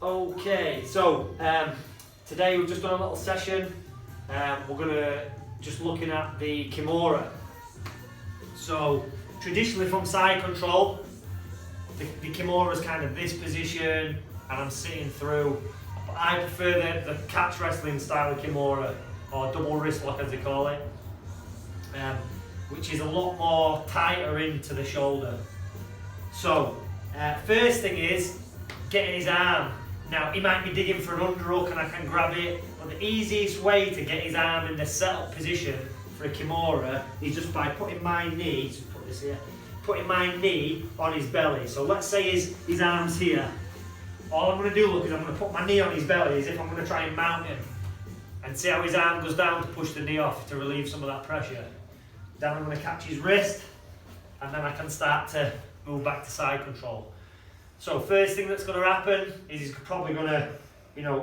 Okay, so today we've just done a little session. We're going to just looking at the Kimura. So traditionally from side control, the Kimura is kind of this position and I'm sitting through. But I prefer the catch wrestling style of Kimura, or double wrist lock as they call it, which is a lot more tighter into the shoulder. So first thing is getting his arm. Now he might be digging for an underhook and I can grab it, but the easiest way to get his arm in the setup position for a Kimura is just by putting my knee, just put this here, putting my knee on his belly. So let's say his arm's here. All I'm going to do, look, is I'm going to put my knee on his belly as if I'm going to try and mount him. And see how his arm goes down to push the knee off to relieve some of that pressure. Then I'm going to catch his wrist and then I can start to move back to side control. So first thing that's going to happen is he's probably going to,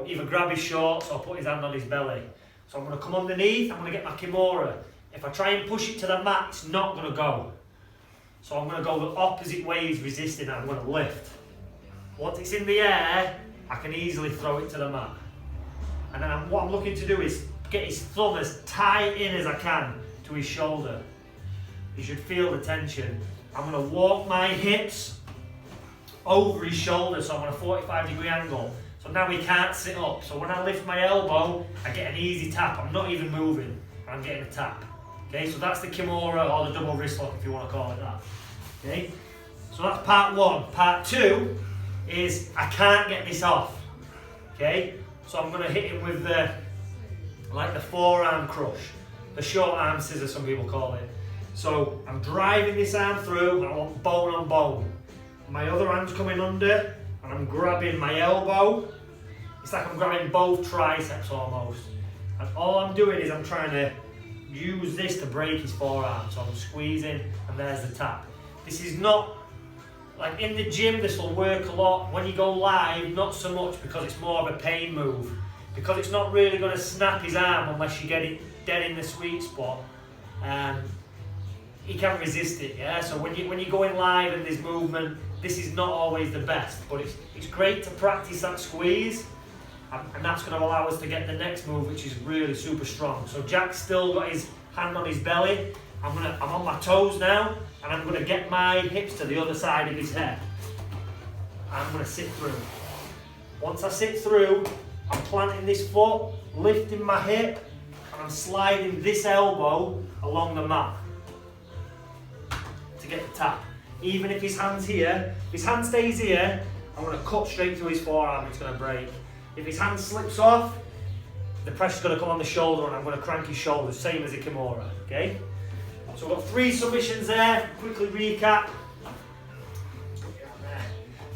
either grab his shorts or put his hand on his belly. So I'm going to come underneath, I'm going to get my Kimura. If I try and push it to the mat, it's not going to go. So I'm going to go the opposite way he's resisting, I'm going to lift. Once it's in the air, I can easily throw it to the mat. And then what I'm looking to do is get his thumb as tight in as I can to his shoulder. You should feel the tension. I'm going to walk my hips over his shoulder, so I'm on a 45-degree angle. So now he can't sit up. So when I lift my elbow, I get an easy tap. I'm not even moving, I'm getting a tap. Okay, so that's the Kimura, or the double wrist lock if you want to call it that. Okay, so that's part one. Part two is I can't get this off. Okay, so I'm going to hit him with the forearm crush, the short arm scissor some people call it. So I'm driving this arm through and I want bone on bone. My other hand's coming under and I'm grabbing my elbow. It's like I'm grabbing both triceps almost. And all I'm doing is I'm trying to use this to break his forearm. So I'm squeezing and there's the tap. This is not, like in the gym this will work a lot. When you go live, not so much because it's more of a pain move. Because it's not really going to snap his arm unless you get it dead in the sweet spot. He can't resist it, yeah? So when you're going live and there's movement, this is not always the best, but it's great to practice that squeeze, and that's going to allow us to get the next move, which is really super strong. So Jack's still got his hand on his belly. I'm on my toes now, and I'm going to get my hips to the other side of his head. I'm going to sit through. Once I sit through, I'm planting this foot, lifting my hip, and I'm sliding this elbow along the mat to get the tap. Even if his hand's here, if his hand stays here, I'm going to cut straight through his forearm, it's going to break. If his hand slips off, the pressure's going to come on the shoulder and I'm going to crank his shoulders, same as a Kimura, okay? So we've got 3 submissions there, quickly recap.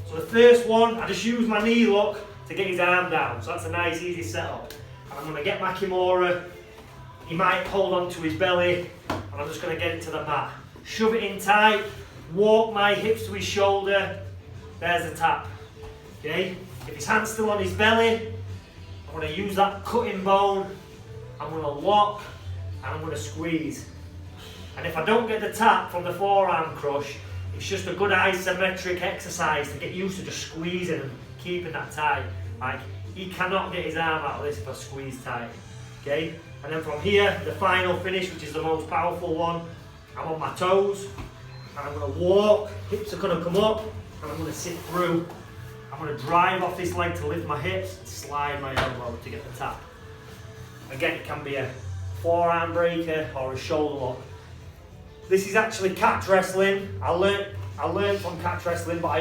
So the first one, I just use my knee lock to get his arm down, so that's a nice easy setup. And I'm going to get my Kimura, he might hold on to his belly, and I'm just going to get it to the mat. Shove it in tight, walk my hips to his shoulder, there's the tap. Okay? If his hand's still on his belly, I'm going to use that cutting bone, I'm going to lock, and I'm going to squeeze. And if I don't get the tap from the forearm crush, it's just a good isometric exercise to get used to just squeezing and keeping that tight. Like, he cannot get his arm out of this if I squeeze tight. Okay? And then from here, the final finish, which is the most powerful one, I'm on my toes, and I'm going to walk, hips are going to come up, and I'm going to sit through. I'm going to drive off this leg to lift my hips, and slide my elbow to get the tap. Again, it can be a forearm breaker or a shoulder lock. This is actually catch wrestling. I learned from catch wrestling, but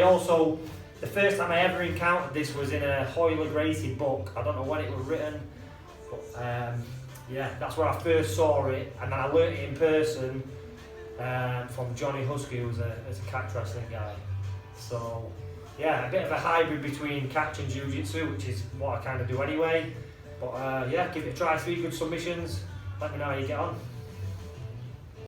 the first time I ever encountered this was in a Hoyler Gracie book. I don't know when it was written, but yeah, that's where I first saw it, and then I learned it in person from Johnny Husky, who's a catch wrestling guy. So yeah, a bit of a hybrid between catch and jiu-jitsu, which is what I kind of do anyway. But yeah, give it a try, 3 good submissions. Let me know how you get on.